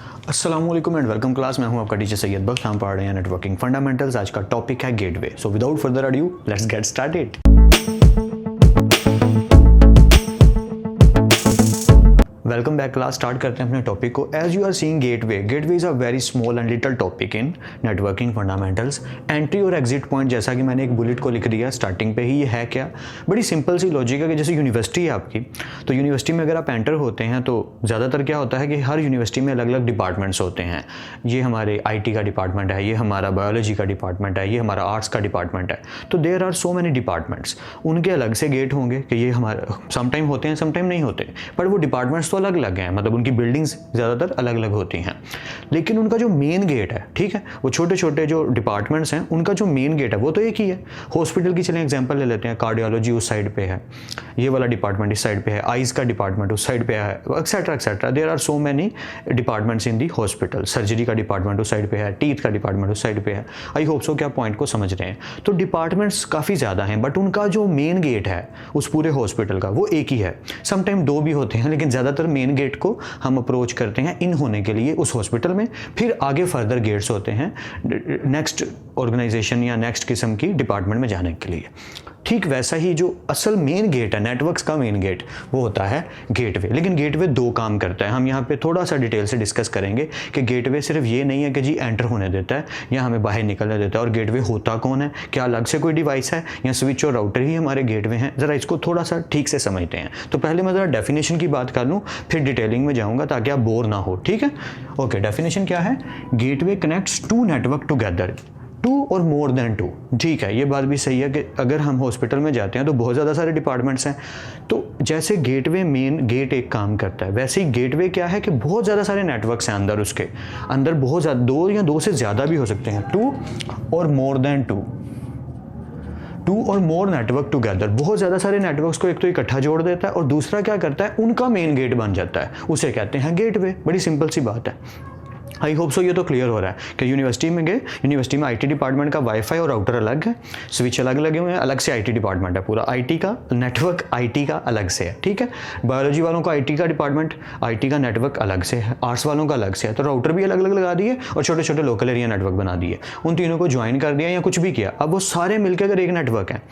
अस्सलाम वालेकुम and welcome class. मैं हूं आपका टीचर सैयद बख्श। हम पढ़ रहे हैं नेटवर्किंग फंडामेंटल्स। आज का टॉपिक है gateway. So without further adieu let's get started. Welcome back class. Start करते हैं अपने टॉपिक को। As you are seeing gateway is a very small and little topic in networking fundamentals. Entry और exit point, जैसा कि मैंने एक bullet को लिख दिया स्टार्टिंग पे ही, ये है क्या? बड़ी सिंपल सी लॉजिक है कि जैसे यूनिवर्सिटी है आपकी, तो यूनिवर्सिटी में अगर आप एंटर होते हैं तो ज़्यादातर क्या होता है कि हर यूनिवर्सिटी में अलग अलग डिपार्टमेंट्स होते हैं। ये हमारे IT का डिपार्टमेंट है, ये हमारा बायोलॉजी का डिपार्टमेंट है, ये हमारा आर्ट्स का डिपार्टमेंट है। तो there are so many departments. उनके अलग से गेट होंगे कि ये हमारा समटाइम होते हैं, समटाइम नहीं होते, पर वो डिपार्टमेंट्स तो अलग अलग हैं, मतलब उनकी बिल्डिंग्स ज़्यादातर अलग अलग होती हैं। लेकिन उनका जो मेन गेट है, ठीक है, वो छोटे छोटे जो डिपार्टमेंट्स हैं उनका जो मेन गेट है वो तो एक ही है। हॉस्पिटल की चलें एग्जांपल ले लेते हैं, कार्डियोलॉजी उस साइड पे है, ये वाला डिपार्टमेंट इस साइड पे है, आइज़ का डिपार्टमेंट उस साइड पे है, etcetera etcetera. There are so many departments in the hospital. Surgery का डिपार्टमेंट उस साइड पे है, टीथ का डिपार्टमेंट उस साइड पे है। आई होप सो कि आप पॉइंट को समझ रहे हैं। तो डिपार्टमेंट्स काफ़ी ज़्यादा हैं, बट उनका जो मेन गेट है उस पूरे हॉस्पिटल का वो एक ही है। समटाइम दो भी होते हैं, लेकिन ज़्यादातर मेन गेट को हम अप्रोच करते हैं इन होने के लिए उस हॉस्पिटल में। फिर आगे फर्दर गेट्स होते हैं नेक्स्ट ऑर्गेनाइजेशन या नेक्स्ट किस्म की डिपार्टमेंट में जाने के लिए। ठीक वैसा ही जो असल मेन गेट है, नेटवर्क्स का मेन गेट, वो होता है गेटवे। लेकिन गेटवे दो काम करता है। हम यहाँ पे थोड़ा सा डिटेल से डिस्कस करेंगे कि गेटवे सिर्फ ये नहीं है कि जी एंटर होने देता है या हमें बाहर निकलने देता है। और गेटवे होता कौन है, क्या अलग से कोई डिवाइस है या स्विच और राउटर ही हमारे गेटवे हैं? ज़रा इसको थोड़ा सा ठीक से समझते हैं। तो पहले मैं ज़रा डेफिनेशन की बात कर लूँ, फिर डिटेलिंग में जाऊँगा ताकि आप बोर ना हो, ठीक है? ओके, डेफिनेशन क्या है? Gateway connects to network together, two और मोर देन टू। ठीक है, ये बात भी सही है कि अगर हम हॉस्पिटल में जाते हैं तो बहुत ज़्यादा सारे डिपार्टमेंट्स हैं। तो जैसे गेटवे मेन गेट एक काम करता है, वैसे ही गेटवे क्या है कि बहुत ज़्यादा सारे नेटवर्क्स हैं अंदर, उसके अंदर बहुत ज़्यादा, दो या दो से ज़्यादा भी हो सकते हैं, टू और मोर देन टू, टू और मोर नेटवर्क टुगेदर। बहुत ज़्यादा सारे नेटवर्क्स को एक तो इकट्ठा जोड़ देता है और दूसरा क्या करता है, उनका मेन गेट बन जाता है, उसे कहते हैं गेटवे। बड़ी सिंपल सी बात है। आई होप सो ये तो क्लियर हो रहा है कि यूनिवर्सिटी में गए, यूनिवर्सिटी में IT डिपार्टमेंट का वाईफाई और राउटर अलग है, स्विच अलग लगे हुए हैं, अलग से IT डिपार्टमेंट है पूरा, IT का नेटवर्क IT का अलग से है, ठीक है। बायोलॉजी वालों का IT का डिपार्टमेंट, IT का नेटवर्क अलग से है, आर्ट्स वालों का अलग से है। तो राउटर भी अलग अलग लगा दिए और छोटे छोटे लोकल एरिया नेटवर्क बना दिए, उन तीनों को ज्वाइन कर दिया या कुछ भी किया। अब वो सारे मिलकर अगर एक नेटवर्क है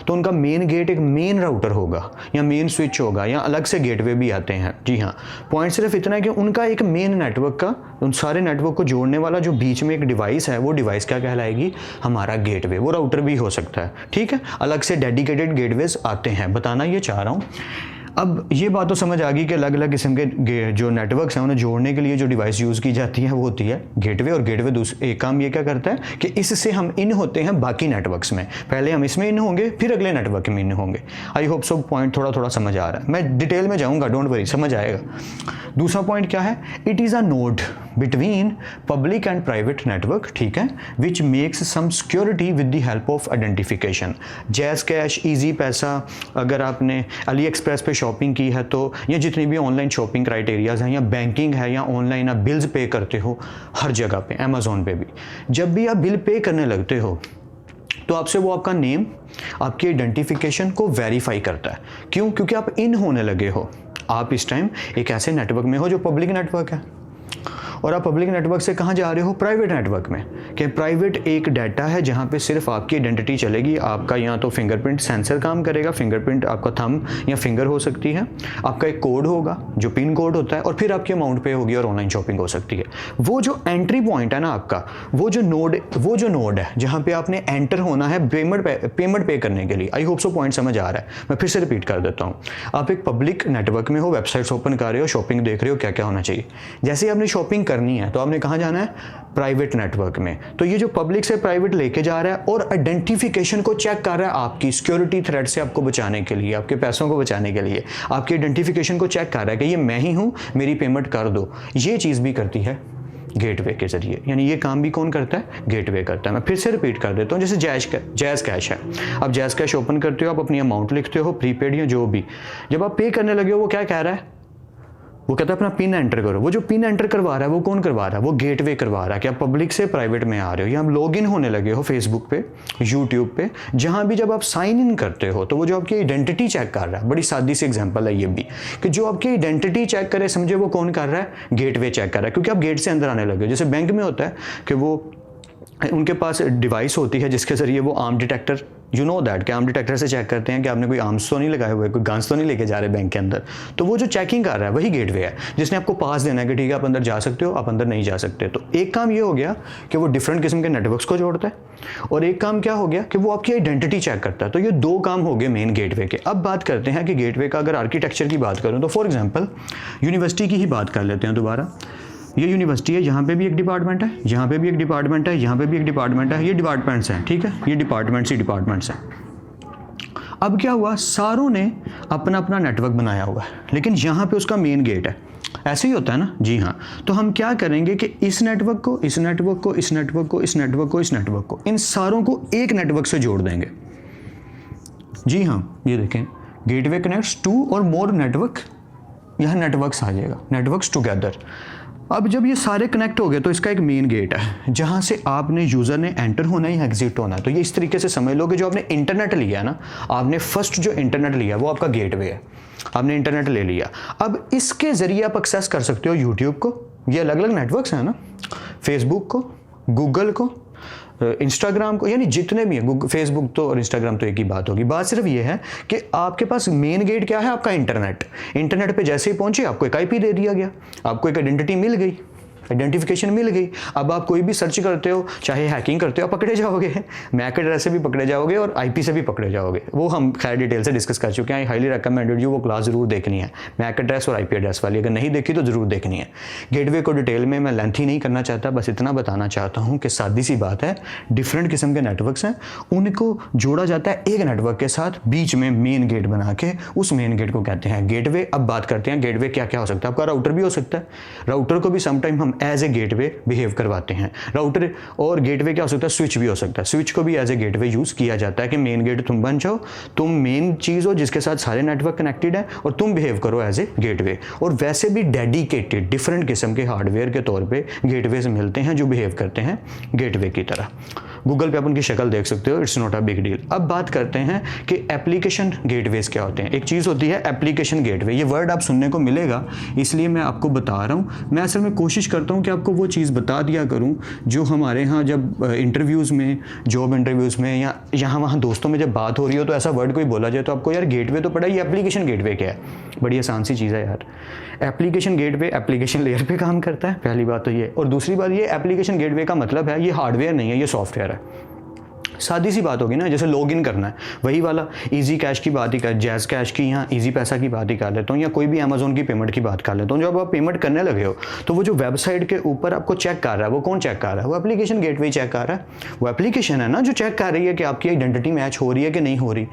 तो उनका मेन गेट एक मेन राउटर होगा या मेन स्विच होगा या अलग से गेटवे भी आते हैं। जी हाँ, पॉइंट सिर्फ इतना है कि उनका एक मेन नेटवर्क का, उन सारे नेटवर्क को जोड़ने वाला जो बीच में एक डिवाइस है, वो डिवाइस क्या कहलाएगी? हमारा गेटवे। वो राउटर भी हो सकता है, ठीक है। अलग से डेडिकेटेड गेटवेज आते हैं, बताना ये चाह रहा हूँ। अब ये बात तो समझ आ गई कि अलग अलग किस्म के जो नेटवर्क्स हैं उन्हें जोड़ने के लिए जो डिवाइस यूज़ की जाती है वो होती है गेटवे। और गेटवे एक काम ये क्या करता है कि इससे हम इन होते हैं बाकी नेटवर्क्स में। पहले हम इसमें इन होंगे, फिर अगले नेटवर्क में इन होंगे। आई होप सो पॉइंट थोड़ा थोड़ा समझ आ रहा है। मैं डिटेल में जाऊँगा, डोंट वरी, समझ आएगा। दूसरा पॉइंट क्या है? It is a node between public and private network, ठीक है, which makes some security with the help of identification. Jazz Cash, Easypaisa, अगर आपने अली एक्सप्रेस पे शॉपिंग की है तो, या जितनी भी ऑनलाइन शॉपिंग क्राइटेरियाज हैं, या बैंकिंग है, या ऑनलाइन आप बिल्स पे करते हो हर जगह पे, अमेजोन पे भी, जब भी आप बिल पे करने लगते हो तो आपसे वो आपका नेम, आपकी आइडेंटिफिकेशन को वेरीफाई करता है। क्यों? क्योंकि आप इन होने लगे हो। आप इस टाइम एक ऐसे नेटवर्क में हो जो पब्लिक नेटवर्क है, और आप पब्लिक नेटवर्क से कहाँ जा रहे हो? प्राइवेट नेटवर्क में। कि प्राइवेट एक डाटा है जहाँ पे सिर्फ आपकी आइडेंटिटी चलेगी। आपका या तो फिंगरप्रिंट सेंसर काम करेगा, फिंगरप्रिंट आपका थंब या फिंगर हो सकती है, आपका एक कोड होगा जो पिन कोड होता है, और फिर आपकी अमाउंट पे होगी और ऑनलाइन शॉपिंग हो सकती है। वो जो एंट्री पॉइंट है ना आपका, वो जो नोड है जहाँ पे आपने एंटर होना है पेमेंट पे करने के लिए। आई होप सो पॉइंट समझ आ रहा है। मैं फिर से रिपीट कर देता हूँ। आप एक पब्लिक नेटवर्क में हो, वेबसाइट्स ओपन कर रहे हो, शॉपिंग देख रहे हो, क्या क्या होना चाहिए। जैसे ही आपने शॉपिंग करनी है तो आपने कहाँ जाना है? प्राइवेट नेटवर्क में। तो ये जो पब्लिक से प्राइवेट लेके जा रहा है और आइडेंटिफिकेशन को चेक कर रहा है, आपकी सिक्योरिटी थ्रेट से आपको बचाने के लिए, आपके पैसों को बचाने के लिए, आपकी आइडेंटिफिकेशन को चेक कर रहा है कि ये मैं ही हूँ, मेरी पेमेंट कर दो। ये चीज़ भी करती है गेटवे के जरिए। यानी ये काम भी कौन करता है? गेटवे करता है। मैं फिर से रिपीट कर देता हूँ। जैसे जैज़ कैश है, आप जैज़ कैश ओपन करते हो, आप अपनी अमाउंट लिखते हो, प्रीपेड या जो भी। जब आप पे करने लगे हो, वो क्या कह रहा है? वो कहता है अपना पिन एंटर करो। वो जो पिन एंटर करवा रहा है वो कौन करवा रहा है? वो गेटवे करवा रहा है कि आप पब्लिक से प्राइवेट में आ रहे हो या आप लॉग इन होने लगे हो फेसबुक पे, यूट्यूब पे, जहाँ भी जब आप साइन इन करते हो तो वो जो आपकी आइडेंटिटी चेक कर रहा है। बड़ी सादी सी एग्जांपल है ये भी कि जो आपकी आइडेंटिटी चेक करे, समझे वो कौन कर रहा है? गेटवे चेक कर रहा है, क्योंकि आप गेट से अंदर आने लगे हो। जैसे बैंक में होता है कि वो उनके पास डिवाइस होती है जिसके ज़रिए वो arm detector, you know that, कि आर्म डिटेक्टर से चेक करते हैं कि आपने कोई आर्म्स तो नहीं लगाए हुए, कोई गन्स तो नहीं लेके जा रहे बैंक के अंदर। तो वो जो चेकिंग कर रहा है वही गेटवे है, जिसने आपको पास देना है कि ठीक है आप अंदर जा सकते हो, आप अंदर नहीं जा सकते। तो एक काम ये हो गया कि वो डिफरेंट किस्म के नेटवर्क्स को जोड़ता है, और एक काम क्या हो गया कि वो आपकी आइडेंटिटी चेक करता है। तो ये दो काम हो गए मेन गेटवे के। अब बात करते हैं कि गेटवे का अगर आर्किटेक्चर की बात करूँ तो फॉर एग्जाम्पल यूनिवर्सिटी की ही बात कर लेते हैं दोबारा। ये यूनिवर्सिटी है, यहाँ पे भी एक डिपार्टमेंट है, यहाँ पे भी एक डिपार्टमेंट है, यहाँ पे भी एक डिपार्टमेंट है। ये डिपार्टमेंट्स हैं, ठीक है, ये डिपार्टमेंट्स ही डिपार्टमेंट्स हैं। अब क्या हुआ, सारों ने अपना अपना नेटवर्क बनाया हुआ है, लेकिन यहाँ पे उसका मेन गेट है। ऐसे ही होता है ना? जी हाँ। तो हम क्या करेंगे कि इस नेटवर्क को, इस नेटवर्क को, इस नेटवर्क को, इस नेटवर्क को, इस नेटवर्क को, इन सारों को एक नेटवर्क से जोड़ देंगे। जी हाँ, ये देखें, गेटवे कनेक्ट्स टू और मोर नेटवर्क, यहाँ नेटवर्क्स आ जाएगा, नेटवर्क्स टुगेदर। अब जब ये सारे कनेक्ट हो गए तो इसका एक मेन गेट है जहाँ से आपने यूज़र ने एंटर होना है या एग्जिट होना है। तो ये इस तरीके से समझ लो कि जो आपने इंटरनेट लिया है ना, आपने फर्स्ट जो इंटरनेट लिया वो आपका गेटवे है। आपने इंटरनेट ले लिया, अब इसके ज़रिए आप एक्सेस कर सकते हो यूट्यूब को, ये अलग अलग नेटवर्क्स हैं ना, फेसबुक को, गूगल को, इंस्टाग्राम को, यानी जितने भी हैं, फेसबुक तो और इंस्टाग्राम तो एक ही बात होगी। बात सिर्फ ये है कि आपके पास मेन गेट क्या है? आपका इंटरनेट। इंटरनेट पे जैसे ही पहुंचे आपको एक आईपी दे दिया गया, आपको एक आइडेंटिटी मिल गई, आइडेंटिफिकेशन मिल गई। अब आप कोई भी सर्च करते हो, चाहे हैकिंग करते हो, आप पकड़े जाओगे, मैक एड्रेस से भी पकड़े जाओगे और आईपी से भी पकड़े जाओगे। वो हम खैर डिटेल से डिस्कस कर चुके हैं। आई हाईली रिकमेंडेड यू वो क्लास जरूर देखनी है, मैक एड्रेस और आईपी एड्रेस वाली। अगर नहीं देखी तो जरूर देखनी है। गेटवे को डिटेल में मैं लेंथी नहीं करना चाहता, बस इतना बताना चाहता हूँ कि सादी सी बात है, डिफरेंट किस्म के नेटवर्क्स हैं, उनको जोड़ा जाता है एक नेटवर्क के साथ, बीच में मेन गेट बना के, उस मेन गेट को कहते हैं गेटवे। अब बात करते हैं गेटवे क्या क्या हो सकता है। आपका राउटर भी हो सकता है, राउटर को भी समटाइम हम एज ए गेटवे बिहेव करवाते हैं। राउटर और गेटवे क्या हो सकता है? स्विच भी हो सकता है। स्विच को भी एज ए गेटवे यूज किया जाता है कि मेन गेट तुम बन जाओ, तुम मेन चीज हो जिसके साथ सारे नेटवर्क कनेक्टेड है और तुम बिहेव करो एज ए गेटवे। और वैसे भी डेडिकेटेड डिफरेंट किस्म के हार्डवेयर के तौर पे गेटवेज मिलते हैं जो बिहेव करते हैं गेटवे की तरह। गूगल पे आप उनकी शक्ल देख सकते हो, it's not a big deal. अब बात करते हैं कि एप्लीकेशन गेटवेज क्या होते हैं। एक चीज़ होती है एप्लीकेशन गेटवे, ये वर्ड आप सुनने को मिलेगा, इसलिए मैं आपको बता रहा हूँ। मैं असल में कोशिश करता हूँ कि आपको वो चीज़ बता दिया करूँ जो हमारे यहाँ जब इंटरव्यूज़ में, जॉब इंटरव्यूज़ में या यहाँ वहाँ दोस्तों में जब बात हो रही हो तो ऐसा वर्ड कोई बोला जाए तो आपको यार गेटवे तो पड़ा, ये एप्लीकेशन गेटवे क्या है? बड़ी आसान सी चीज़ है यार। एप्लीकेशन गेटवे एप्लीकेशन लेयर पे काम करता है, पहली बात तो ये। और दूसरी बात ये, एप्लीकेशन गेटवे का मतलब है ये हार्डवेयर नहीं है, ये सॉफ्टवेयर है। सादी सी बात होगी ना, जैसे लॉगिन करना है, वही वाला इजी कैश की बात ही कर, जैज़ कैश की, यहाँ इजी पैसा की बात ही कर लेता हूँ, या कोई भी अमेजोन की पेमेंट की बात कर लेता हूँ। जब आप पेमेंट करने लगे हो तो वो जो वेबसाइट के ऊपर आपको चेक कर रहा है, वो कौन चेक कर रहा है? वो एप्लीकेशन गेटवे चेक कर रहा है। वो एप्लीकेशन है ना जो चेक कर रही है कि आपकी आइडेंटिटी मैच हो रही है कि नहीं हो रही।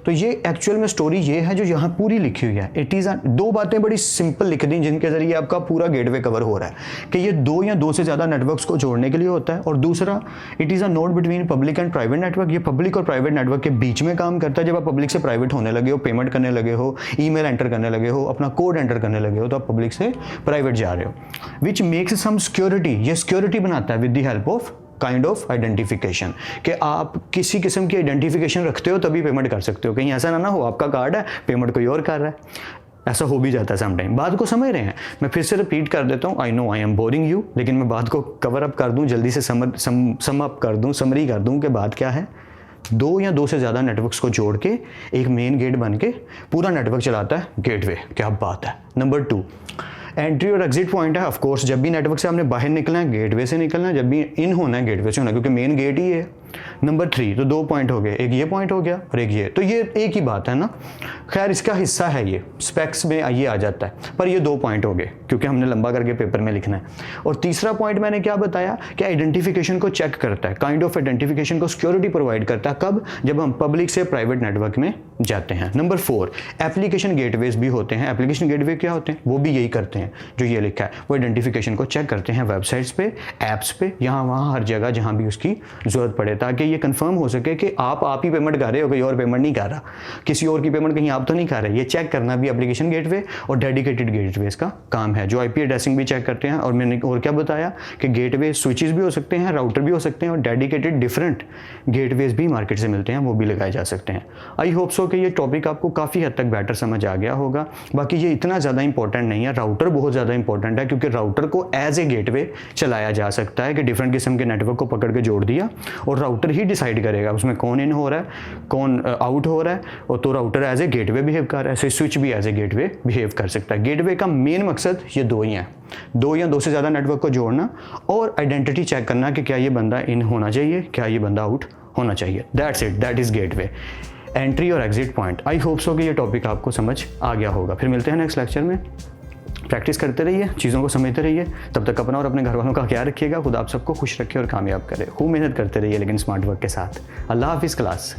तो ये एक्चुअल में स्टोरी ये है जो यहाँ पूरी लिखी हुई है। इट इज़ दो बातें बड़ी सिंपल लिख दी जिनके जरिए आपका पूरा गेटवे कवर हो रहा है कि ये दो या दो से ज़्यादा नेटवर्क्स को जोड़ने के लिए होता है। और दूसरा, it is a node between public and private network. ये पब्लिक और प्राइवेट नेटवर्क के बीच में काम करता है। जब आप पब्लिक से प्राइवेट होने लगे हो, पेमेंट करने लगे हो, ईमेल एंटर करने लगे हो, अपना कोड एंटर करने लगे हो, तो आप पब्लिक से प्राइवेट जा रहे हो, विच मेक्स सम सिक्योरिटी। ये सिक्योरिटी बनाता है with the help of kind of identification, कि आप किसी किस्म की आइडेंटिफिकेशन रखते हो तभी पेमेंट कर सकते हो। कहीं ऐसा ना हो आपका कार्ड है, पेमेंट कोई और कर रहा है। ऐसा हो भी जाता है समटाइम। बात को समझ रहे हैं? मैं फिर से रिपीट कर देता हूँ, I know I am boring you, लेकिन मैं बात को कवर अप कर दूँ, जल्दी से सम अप कर दूँ, समरी कर दूँ कि बात क्या है। दो या दो से ज़्यादा नेटवर्क्स को जोड़ के एक मेन गेट बन के पूरा नेटवर्क चलाता है गेटवे। क्या बात है। नंबर 2, एंट्री और एग्जिट पॉइंट है। ऑफ कोर्स जब भी नेटवर्क से आपने बाहर निकलना है गेटवे से निकलना है, जब भी इन होना है गेटवे से होना है, क्योंकि मेन गेट ही है। नंबर 3, तो 2 पॉइंट हो गए, एक ये पॉइंट हो गया और एक ये, तो ये एक ही बात है ना। खैर इसका हिस्सा है, ये स्पेक्स में ये आ जाता है, पर ये 2 पॉइंट हो गए क्योंकि हमने लंबा करके पेपर में लिखना है। और तीसरा पॉइंट मैंने क्या बताया कि आइडेंटिफिकेशन को चेक करता है, काइंड ऑफ आइडेंटिफिकेशन को सिक्योरिटी प्रोवाइड करता है। कब? जब हम पब्लिक से प्राइवेट नेटवर्क में जाते हैं। नंबर 4, एप्लीकेशन गेटवेज भी होते हैं। एप्लीकेशन गेटवे क्या होते हैं? वो भी यही करते हैं जो ये लिखा है, वो आइडेंटिफिकेशन को चेक करते हैं वेबसाइट्स पे, ऐप्स पे, यहाँ वहाँ हर जगह जहाँ भी उसकी जरूरत पड़े ताकि ये कंफर्म हो सके कि आप ही पेमेंट कर रहे हो, कोई और पेमेंट नहीं कर रहा, किसी और की पेमेंट कहीं आप तो नहीं कर रहे। ये चेक करना भी एप्लीकेशन गेटवे और डेडिकेटेड गेटवेज का काम है, जो आईपी एड्रेसिंग भी चेक करते हैं। और मैंने और क्या बताया कि गेटवे स्विचेस भी हो सकते हैं, राउटर भी हो सकते हैं, और डेडिकेटेड डिफरेंट गेटवेज भी मार्केट से मिलते हैं, वो भी लगाए जा सकते हैं। आई होप सो कि ये टॉपिक आपको काफ़ी हद तक बेटर समझ आ गया होगा। बाकी ये इतना ज़्यादा इंपॉर्टेंट नहीं है, राउटर बहुत ज़्यादा इंपॉर्टेंट है, क्योंकि राउटर को एज ए गेटवे चलाया जा सकता है कि डिफरेंट किस्म के नेटवर्क को पकड़ के जोड़ दिया, और राउटर ही डिसाइड करेगा उसमें कौन इन हो रहा है, कौन आउट हो रहा है। और तो router as a gateway behave कर रहा है, स्विच भी एज ए गेटवे बिहेव कर सकता है। गेटवे का मेन मकसद ये दो ही हैं, दो या दो से ज़्यादा नेटवर्क को जोड़ना और आइडेंटिटी चेक करना कि क्या ये बंदा इन होना चाहिए, क्या ये बंदा आउट होना चाहिए। That's it, that is gateway, entry और exit point. I hope so कि ये टॉपिक आपको समझ आ गया होगा। फिर मिलते हैं नेक्स्ट लेक्चर में। प्रैक्टिस करते रहिए, चीज़ों को समझते रहिए। तब तक अपना और अपने घर वालों का ख्याल रखिएगा। खुद आप सबको खुश रखे और कामयाब करे। खूब मेहनत करते रहिए लेकिन स्मार्ट वर्क के साथ। अल्लाह हाफिज़ क्लास।